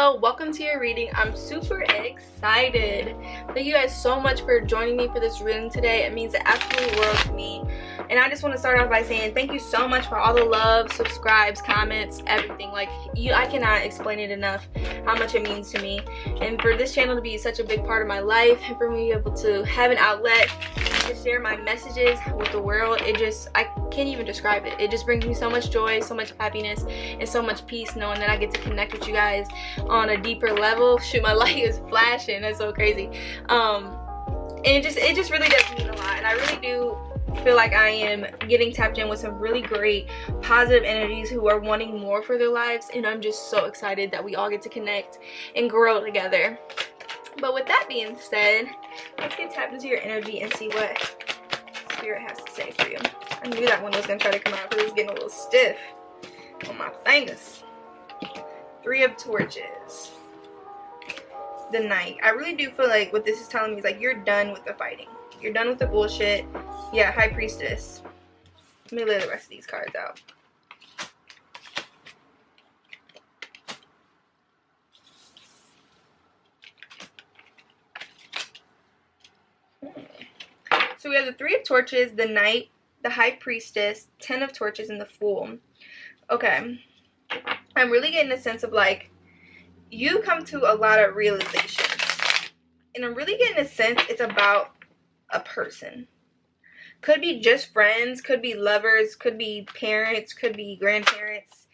Hello, welcome to your reading. I'm super excited. Thank you guys so much for joining me for this reading today. It means the absolute world to me. And I just want to start off by saying thank you so much for all the love, subscribes, comments, everything. Like, I cannot explain it enough how much it means to me. And for this channel to be such a big part of my life, and for me to be able to have an outlet to share my messages with the world, I can't even describe it. It just brings me so mumuch joy, so much happiness, and so much peace knowing that I get to connect with you guys on a deeper level. Shoot, my light is flashing. That's so crazy. And it just really does mean a lot. And I really do feel like I am getting tapped in with some really great positive energies who are wanting more for their lives, and I'm just so excited that we all get to connect and grow together. But with that being said, let's get tapped into your energy and see what Spirit has to say for you. I knew that one was going to try to come out because it was getting a little stiff on my fingers. 3 of Torches. The Knight. I really do feel like what this is telling me is like you're done with the fighting. You're done with the bullshit. Yeah, High Priestess. Let me lay the rest of these cards out. So we have the 3 of Torches, the Knight, the High Priestess, 10 of Torches, and the Fool. Okay. I'm really getting a sense of like you come to a lot of realizations. And I'm really getting a sense it's about a person. Could be just friends, could be lovers, could be parents, could be grandparents,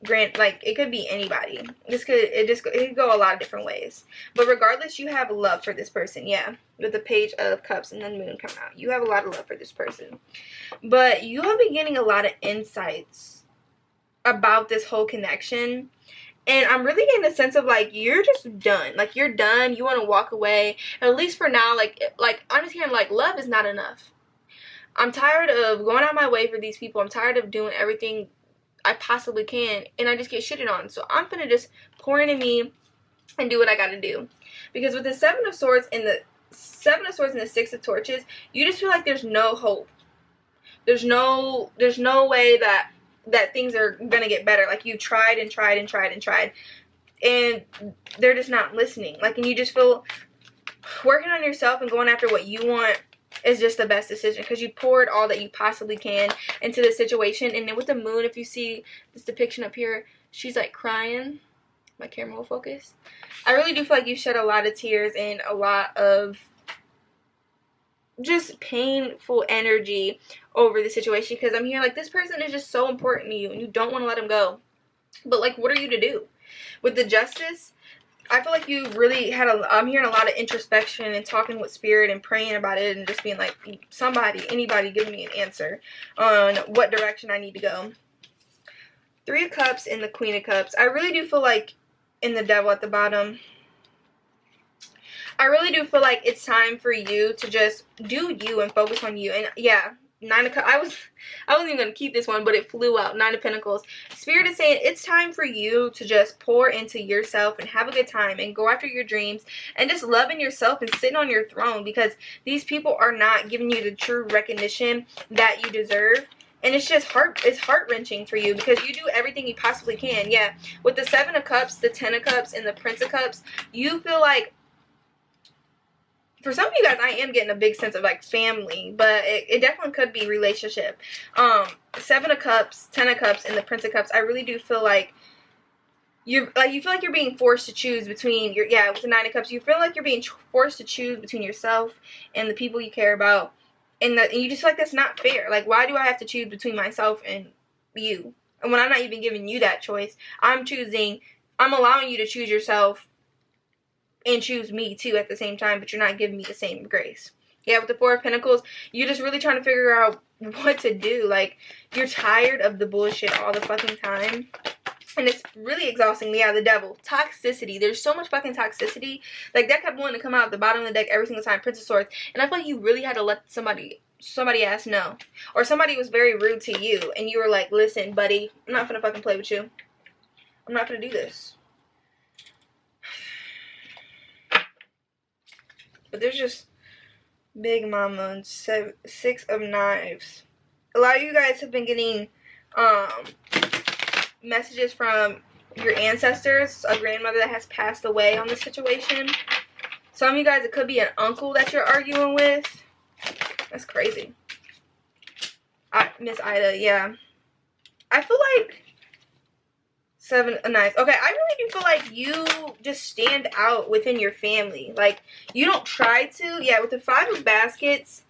like it could be anybody. It could go a lot of different ways. But regardless, you have love for this person. Yeah, with the Page of Cups and then Moon coming out, you have a lot of love for this person. But you will be getting a lot of insights about this whole connection. And I'm really getting a sense of like you're just done. Like you're done. You want to walk away. And at least for now, like I'm just hearing like love is not enough. I'm tired of going out my way for these people. I'm tired of doing everything I possibly can, and I just get shitted on. So I'm gonna just pour into me and do what I gotta do. Because with the 7 of Swords and the 7 of Swords and the 6 of Torches, you just feel like there's no hope. There's no way that things are gonna get better. Like you tried and tried and tried and tried, and they're just not listening. Like, and you just feel working on yourself and going after what you want is just the best decision because you poured all that you possibly can into the situation. And then with the Moon, if you see this depiction up here, she's like crying. My camera will focus. I really do feel like you shed a lot of tears and a lot of just painful energy over the situation because I'm hearing like this person is just so important to you and you don't want to let them go. But like, what are you to do? With the Justice, I feel like you really had I'm hearing a lot of introspection and talking with Spirit and praying about it and just being like, anybody give me an answer on what direction I need to go. 3 of Cups and the Queen of Cups. I really do feel like, in the Devil at the bottom, I really do feel like it's time for you to just do you and focus on you. And yeah, 9 of Cups. I wasn't even going to keep this one, but it flew out. 9 of Pentacles. Spirit is saying it's time for you to just pour into yourself and have a good time and go after your dreams and just loving yourself and sitting on your throne because these people are not giving you the true recognition that you deserve. And it's just heart-wrenching for you because you do everything you possibly can. Yeah, with the 7 of Cups, the 10 of Cups, and the Prince of Cups, you feel like, for some of you guys, I am getting a big sense of like family, but it definitely could be relationship. 7 of Cups, 10 of Cups, and the Prince of Cups, I really do feel like you feel like you're being forced to choose between with the 9 of Cups, you feel like you're being forced to choose between yourself and the people you care about. And you just feel like that's not fair. Like, why do I have to choose between myself and you? And when I'm not even giving you that choice, I'm allowing you to choose yourself and choose me too at the same time, but you're not giving me the same grace. Yeah, with the 4 of Pentacles, you're just really trying to figure out what to do. Like, you're tired of the bullshit all the fucking time. And it's really exhausting. Yeah, the Devil. Toxicity. There's so much fucking toxicity. Like, that kept wanting to come out at the bottom of the deck every single time. Prince of Swords. And I feel like you really had to let somebody ass no. Or somebody was very rude to you. And you were like, listen, buddy, I'm not gonna fucking play with you. I'm not gonna do this. But there's just Big Mama and 6 of Knives. A lot of you guys have been getting messages from your ancestors, a grandmother that has passed away on this situation. Some of you guys, it could be an uncle that you're arguing with. That's crazy. Miss Ida, yeah. I feel like 7 of Knives. Okay, I really do feel like you just stand out within your family. Like, you don't try to. Yeah, with the 5 of Baskets,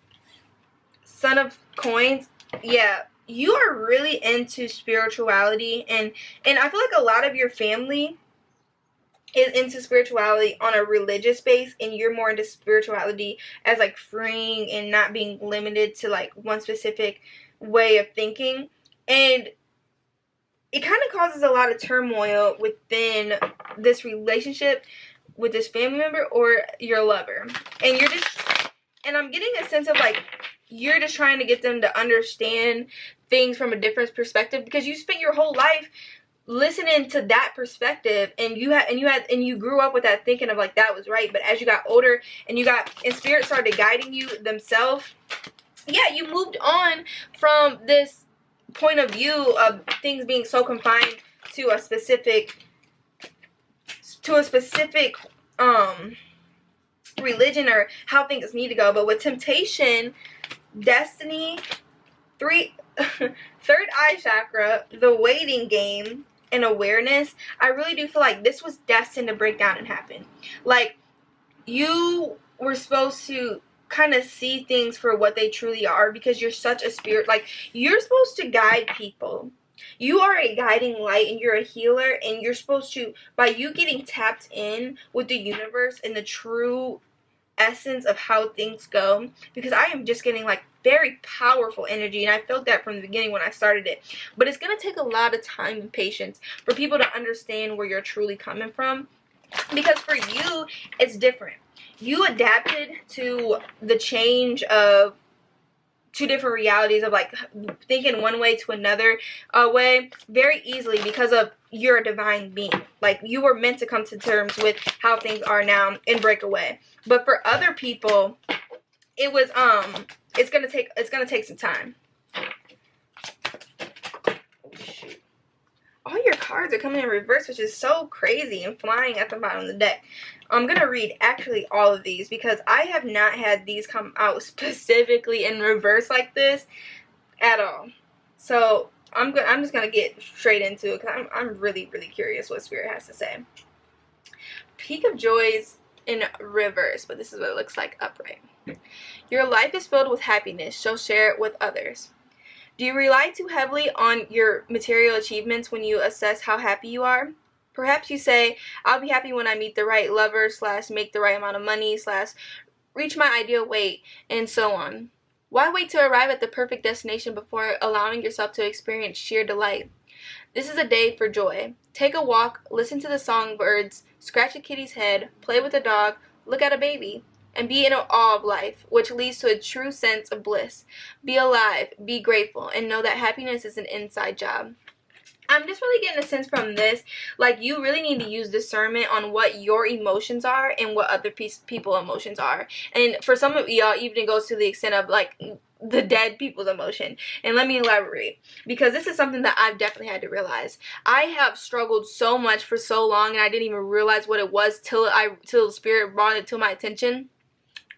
Son of Coins, yeah, you are really into spirituality. And I feel like a lot of your family is into spirituality on a religious base, and you're more into spirituality as like freeing and not being limited to like one specific way of thinking. And it kind of causes a lot of turmoil within this relationship with this family member or your lover. And you're just, and I'm getting a sense of like, you're just trying to get them to understand things from a different perspective, because you spent your whole life listening to that perspective, and you grew up with that thinking of like that was right. But as you got older and spirit started guiding you themselves, yeah, you moved on from this point of view of things being so confined to a specific religion or how things need to go. But with temptation, destiny, third eye chakra, the waiting game, and awareness, I really do feel like this was destined to break down and happen. Like, you were supposed to kind of see things for what they truly are, because you're such a spirit. Like, you're supposed to guide people. You are a guiding light, and you're a healer, and you're supposed to, by you getting tapped in with the universe and the true essence of how things go, because I am just getting like very powerful energy, and I felt that from the beginning when I started it. But it's going to take a lot of time and patience for people to understand where you're truly coming from, because for you it's different. You adapted to the change of 2 different realities of like thinking one way to another way very easily, because of you're a divine being. Like, you were meant to come to terms with how things are now and break away. But for other people, it was it's gonna take some time. Oh, shoot. All your cards are coming in reverse, which is so crazy, and flying at the bottom of the deck. I'm going to read actually all of these, because I have not had these come out specifically in reverse like this at all. So I'm just going to get straight into it, because I'm really, really curious what Spirit has to say. Peak of Joys in reverse, but this is what it looks like upright. Your life is filled with happiness, so share it with others. Do you rely too heavily on your material achievements when you assess how happy you are? Perhaps you say, I'll be happy when I meet the right lover / make the right amount of money / reach my ideal weight, and so on. Why wait to arrive at the perfect destination before allowing yourself to experience sheer delight? This is a day for joy. Take a walk, listen to the songbirds, scratch a kitty's head, play with a dog, look at a baby, and be in awe of life, which leads to a true sense of bliss. Be alive, be grateful, and know that happiness is an inside job. I'm just really getting a sense from this, like, you really need to use discernment on what your emotions are and what other people's emotions are. And for some of y'all, even it goes to the extent of, like, the dead people's emotion. And let me elaborate, because this is something that I've definitely had to realize. I have struggled so much for so long, and I didn't even realize what it was till Spirit brought it to my attention.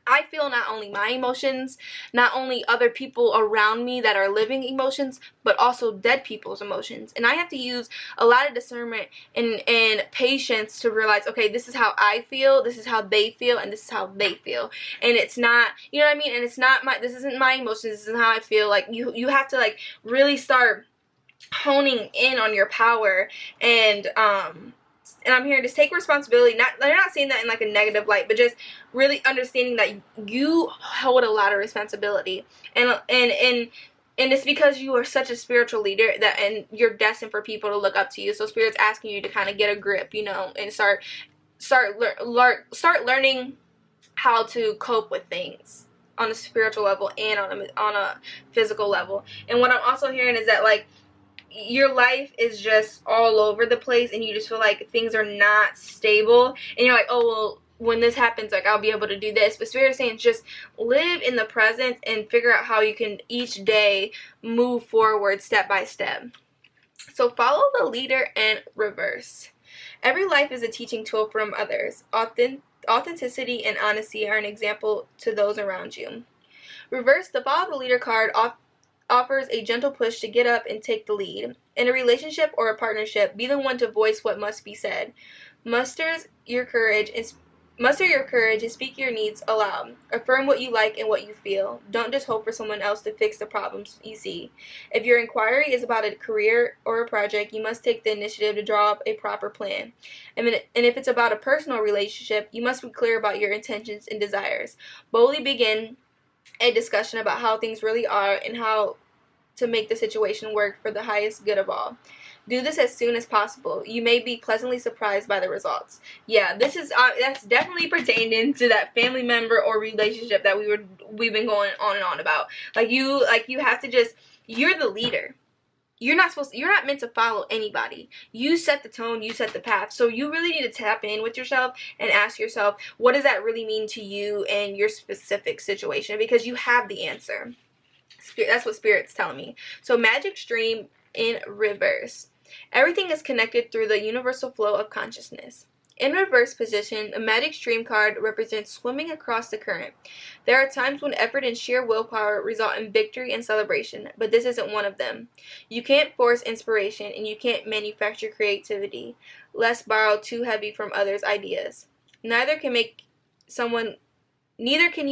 I feel not only my emotions, not only other people around me that are living emotions, but also dead people's emotions. And I have to use a lot of discernment and patience to realize, okay, this is how I feel, this is how they feel, and this is how they feel. And it's not, you know what I mean? And it's not this isn't my emotions, this isn't how I feel. Like, you have to, like, really start honing in on your power. And I'm here to take responsibility. They're not saying that in like a negative light, but just really understanding that you hold a lot of responsibility, and it's because you are such a spiritual leader and you're destined for people to look up to you. So Spirit's asking you to kind of get a grip, you know, and start learning how to cope with things on a spiritual level and on a physical level. And what I'm also hearing is that, like, your life is just all over the place, and you just feel like things are not stable, and you're like, oh, well, when this happens, like, I'll be able to do this. But Spirit is saying, just live in the present and figure out how you can each day move forward step by step. So follow the leader and reverse. Every life is a teaching tool from others. Authenticity and honesty are an example to those around you. Reverse, the follow the leader card offers a gentle push to get up and take the lead. In a relationship or a partnership, be the one to voice what must be said. Muster your courage and speak your needs aloud. Affirm what you like and what you feel. Don't just hope for someone else to fix the problems you see. If your inquiry is about a career or a project, you must take the initiative to draw up a proper plan. And if it's about a personal relationship, you must be clear about your intentions and desires. Boldly begin a discussion about how things really are and how to make the situation work for the highest good of all. Do this as soon as possible. You may be pleasantly surprised by the results. Yeah, this is that's definitely pertaining to that family member or relationship that we've been going on and on about. You have to just, you're the leader. You're not meant to follow anybody. You set the tone, you set the path. So you really need to tap in with yourself and ask yourself, what does that really mean to you and your specific situation? Because you have the answer. That's what Spirit's telling me. So magic stream in reverse. Everything is connected through the universal flow of consciousness. In reverse position, the magic stream card represents swimming across the current. There are times when effort and sheer willpower result in victory and celebration, but this isn't one of them. You can't force inspiration and you can't manufacture creativity, lest borrow too heavy from others' ideas. Neither can you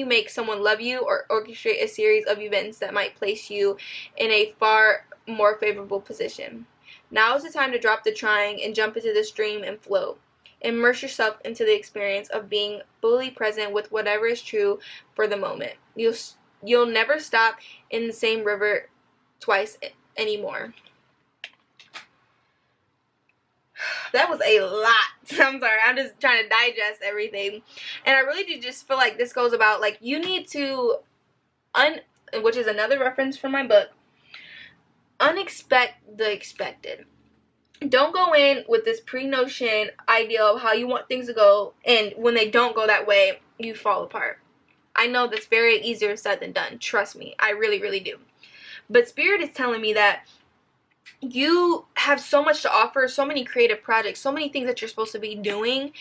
make someone love you or orchestrate a series of events that might place you in a far more favorable position. Now is the time to drop the trying and jump into the stream and float. Immerse yourself into the experience of being fully present with whatever is true for the moment. You'll never stop in the same river twice anymore. That was a lot. I'm sorry. I'm just trying to digest everything. And I really do just feel like this goes about, you need to, which is another reference from my book, unexpect the expected. Don't go in with this pre-notion idea of how you want things to go, and when they don't go that way, you fall apart. I know that's very easier said than done. Trust me. I really, really do. But Spirit is telling me that you have so much to offer, so many creative projects, so many things that you're supposed to be doing,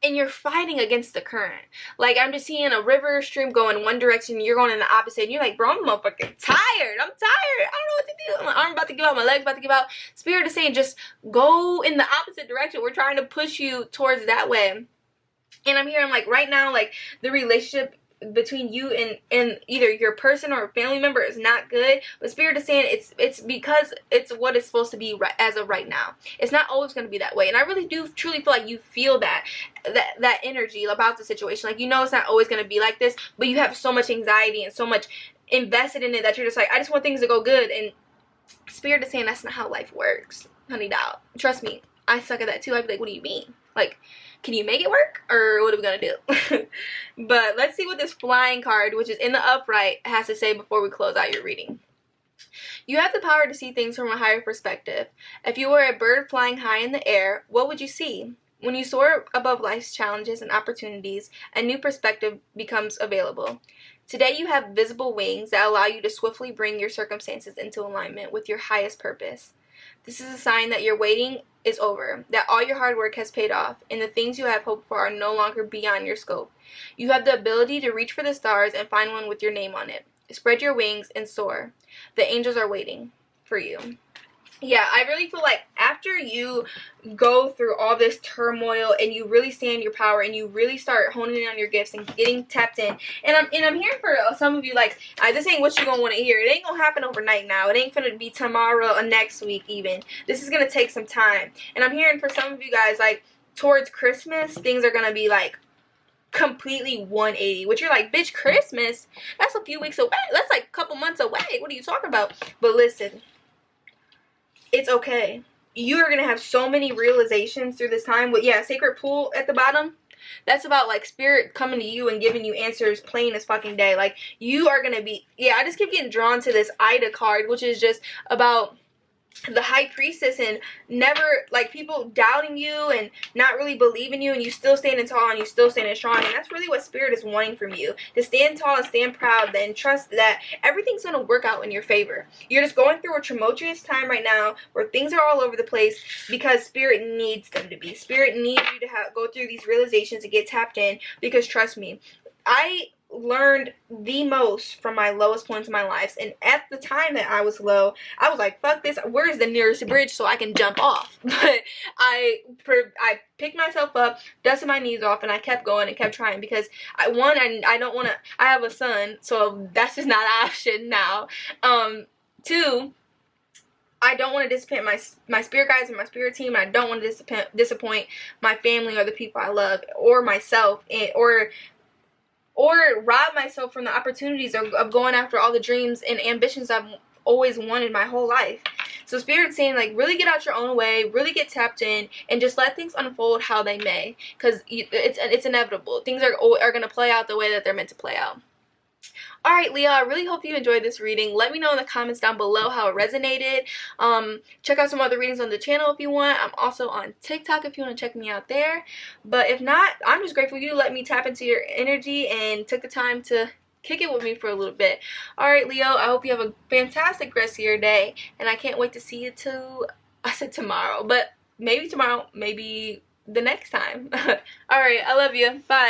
and you're fighting against the current. I'm just seeing a river stream going one direction, and you're going in the opposite, and you're like, bro, I'm motherfucking tired. I'm tired. I don't know what to do. My arm about to give out. My leg's about to give out. Spirit is saying, just go in the opposite direction. We're trying to push you towards that way. And I'm hearing, right now, the relationship between you and either your person or a family member is not good, but Spirit is saying it's because it's what it's supposed to be as of right now. It's not always going to be that way, and I really do truly feel like you feel that energy about the situation. It's not always going to be like this, but you have so much anxiety and so much invested in it that you're just I just want things to go good. And Spirit is saying that's not how life works, honey doll. Trust me, I suck at that too. I'd be like, what do you mean? Can you make it work, or what are we gonna do? But let's see what this flying card, which is in the upright, has to say before we close out your reading. You have the power to see things from a higher perspective. If you were a bird flying high in the air, what would you see? When you soar above life's challenges and opportunities, a new perspective becomes available. Today you have visible wings that allow you to swiftly bring your circumstances into alignment with your highest purpose. This is a sign that your waiting is over, that all your hard work has paid off, and the things you have hoped for are no longer beyond your scope. You have the ability to reach for the stars and find one with your name on it. Spread your wings and soar. The angels are waiting for you. Yeah, I really feel like after you go through all this turmoil and you really stand your power and you really start honing in on your gifts and getting tapped in, and I'm hearing for some of you, this ain't what you're gonna want to hear. It ain't gonna happen overnight now. It ain't gonna be tomorrow or next week even. This is gonna take some time. And I'm hearing for some of you guys, towards Christmas, things are gonna be completely 180, which you're like, bitch, Christmas? That's a few weeks away. That's a couple months away. What are you talking about? But listen, it's okay. You are going to have so many realizations through this time. But yeah, sacred pool at the bottom, that's about Spirit coming to you and giving you answers plain as fucking day. You are going to be, I just keep getting drawn to this Ida card, which is just about the high priestess and never, like, people doubting you and not really believing you, and you still standing tall and you still standing strong. And that's really what spirit is wanting from you, to stand tall and stand proud and trust that everything's going to work out in your favor. You're just going through a tumultuous time right now where things are all over the place because spirit needs them to be. Spirit needs you to go through these realizations and get tapped in, because trust me, I learned the most from my lowest points in my life. And at the time that I was low, I was like, fuck this, where's the nearest bridge so I can jump off? But I picked myself up, dusted my knees off, and I kept going and kept trying, because I don't want to, I have a son, so that's just not an option now. Two, I don't want to disappoint my spirit guides and my spirit team, and I don't want to disappoint my family or the people I love, or myself, or rob myself from the opportunities of going after all the dreams and ambitions I've always wanted my whole life. So Spirit's saying, like, really get out your own way, really get tapped in, and just let things unfold how they may, because it's inevitable. Things are going to play out the way that they're meant to play out. Alright, Leo, I really hope you enjoyed this reading. Let me know in the comments down below how it resonated. Check out some other readings on the channel if you want. I'm also on TikTok if you want to check me out there. But if not, I'm just grateful you let me tap into your energy and took the time to kick it with me for a little bit. Alright, Leo, I hope you have a fantastic rest of your day. And I can't wait to see you I said tomorrow, but maybe tomorrow, maybe the next time. Alright, I love you. Bye.